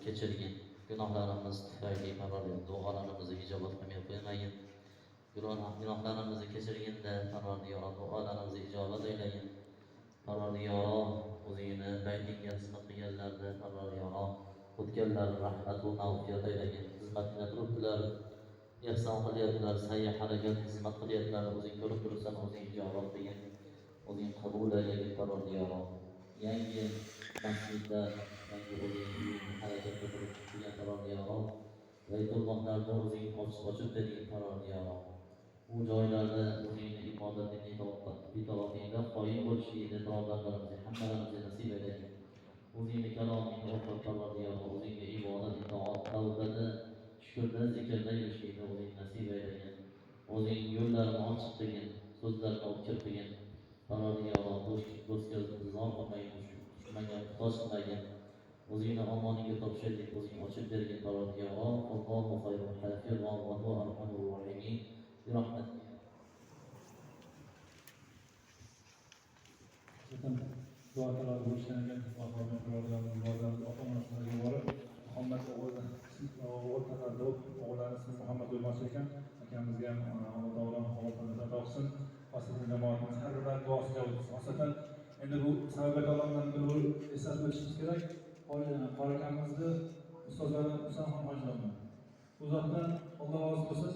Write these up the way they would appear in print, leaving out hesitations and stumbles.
kechirgin. Gunohlarimiz tufayli Parvardigor duolarimizni ijobat qilmay qo'ymagin. Gunohlarimizni kechirgin-da Parvardigor duolarimizni ijobat aylagin. Parvardigor o'zingni baytingga xizmat qilganlarni Parvardigor o'tganlar rahmat va mag'firat aylagin. Xizmatga turibdilar, ihson qilyaptilar, sa'y harakat xizmat qilyaptilar. O'zing ko'rib turibsan, o'zing ijobat qilgin. O'zing qabul aylagin Parvardigor. Yangi masjidlar, yangi o'zing harakatga turibdilar Parvardigor. Baytullohlarni o'zing ochib bering Parvardigor. Bu joylarda o'zingni ibodatingni itoatingda qoyim bo'lishlikni duolarimizni hammalarimizga nasib aylagin. O'zingni kalomingni o'qib Parvardigor, o'zingga ibodat, itoat, tavbada, shukrda, zikrda yurishlikni o'zing nasib aylagin. O'zing yo'llarini ochiq qilgin, so'zlarni o'tkir qilgin. Parvardigor, do'stga zor qilmagin, dushmanga muhtoj qilmagin. O'zingni omoningga topshirdik, o'zing ochib bergin Parvardigor. Allohu xayrul hafiz va Allohu arhamur rohimin. Rahmatli. Dua qilib bo'lishganidan ota-onasiga borib Muhammad o'rtalarida o'g'illari ismi Muhammad bo'lmas ekan, akamizga ham Alloh taolo havolatini topsin. Xosatan jamoatimiz har bir duosiga bo'lsin. Xosatan endi bu sabablardan biri eslatib o'tishimiz kerak. Qori akamizni ustozlari Husanxon hojilarni. Bu zotdan Alloh rozi bo'lsin.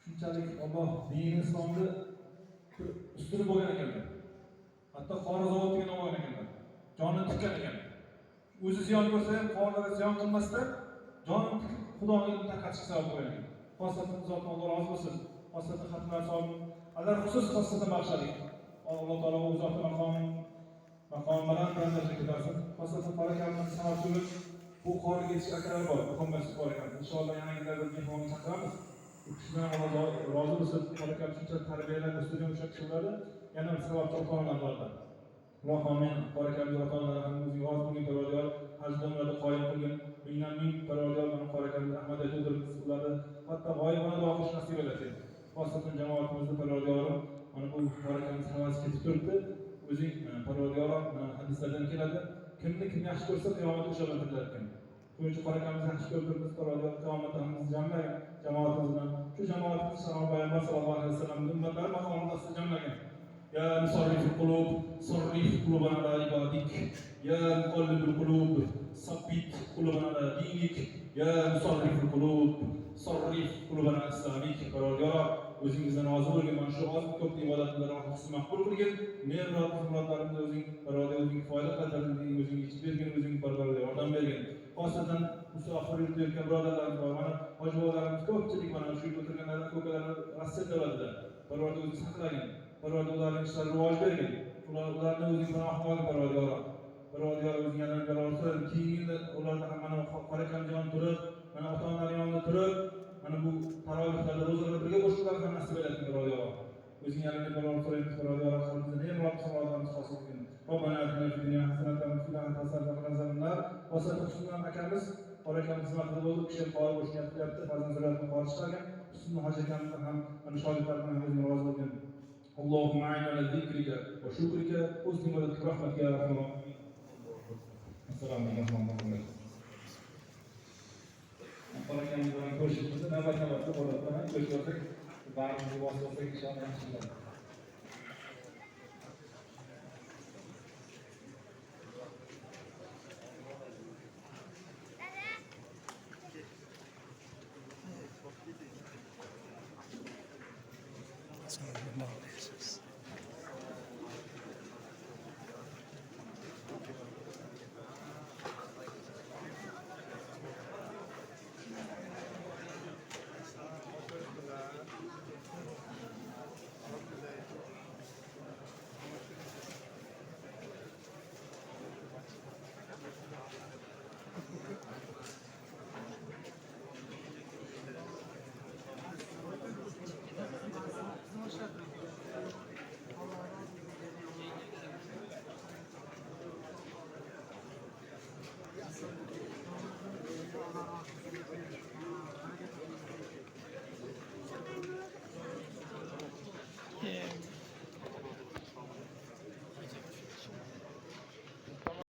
Shunchalik Alloh din islomni ustuni bo'lgan ekanlar. Hatto qori zavodiga olgan ekanlar. Jonini tikkan ekan. O'zi ziyon ko'rsa ham qorilari ziyon qilmasdan jonini tikib Xudoning tarqatishga sabab bo'lgan ekan. Xosatan zotdan Alloh rozi bo'lsin. Xosatan xatmlar savob alar xusus xosatan bag'ishladik. Alloh taolo o'z zoti maqom bilan darajaga ko'tarsin. Xosatan barakamni sababchi bu qoriga yetish akalar bor. Muhammad bor ekan. Inshaalloh yana yillarda mehmonni chaqiramiz. Kishidan Alloh rozi bo'lsin. Barakam shuncha tarbiyalar ustidan o'sha kishilarni yana bir sababchi ota-onalar borlar. Alloh amin. Barakamni ota-onalarimiz rozi bo'lgan Parvardigor ajdonlarni qoyim qilgan. Ming Parvardigor mana barakamni rahmat aytib ularni hatto g'oyibona duo qilish nasib etsin. Xosatan jamoatimizni Parvardigor mana bu barakamni havas ketib turibdi. O'zing Parvardigor hadislardan keladi. Kimni kim yaxshi ko'rsa qiyomatda o'sha bilan tirilar ekan. Shuning qorakamizni yaxshi ko'rib Parvardigor qiyomatda hammamizni jamlagan jamoatimiz bilan shu jamoatimiz payg'ambar sallallohu alayhi vasallam ummatlari maqomida jamlagan. Ya musarriful qulub, sarrif qulubana ala ibadik. Ya muqallibul qulub, sabbit qulubana ala dinik. Ya musarriful qulub, sarrif qulubana ala islamik. Parvardigor o'zingizdan rozi bo'lgan mana shu oz ko'p ibodatlarni husn maqbul qilgin. Men xizmatlarimni o'zing Parvardigor o'zing foyda qiladigan, o'zing ichib bergin, o'zing Parvardigor yordam bergin. Xosatan musofir yurtayotgan birodarlarimiz bor. Mana hoji bolalarimiz ko'pchilik mana shu o'tirganlar ko'kalar Rossiyada bo'ladi. Parvardigor o'zing saqlagin. Parvardigor ularning ishlariga rivoj bergin. Ularni o'zing panohga olgin Parvardigor. Parvardigor o'zing yana berolsin. Keyingi ularda ham mana qorakamjon turib, mana ota-onalar yonida turib, mana bu tarovihlarda ro'zalarda birga bo'lishlar ham nasib etsin Parvardigor. O'zing yana berolsin Parvardigor. Qalbimizda ham Robbimiz salatlarni hosil qilgin. Robbana atina fid dunya hasanatan va fil akhirati hasanatan va qina azabannar. Xosatan shundan akamiz qorakamni xizmatida bo'lib, kishi qori bo'lishni yapti, farzand zurriyatini qori chiqargan. Husn hoji akamni ham mana shogirdlardan o'zing rozi bo'lgin. اللهم أعنا على ذكرك وشكرك وحسن عبادتك برحمتك يا أرحم الراحمين. السلام عليكم ورحمة الله وبركاته. Barakallahu fiik. Ko'rishimizni navbatda bo'ladi. Ko'rishsak, barimizni bosib olsak inshaalloh yaxshi bo'ladi.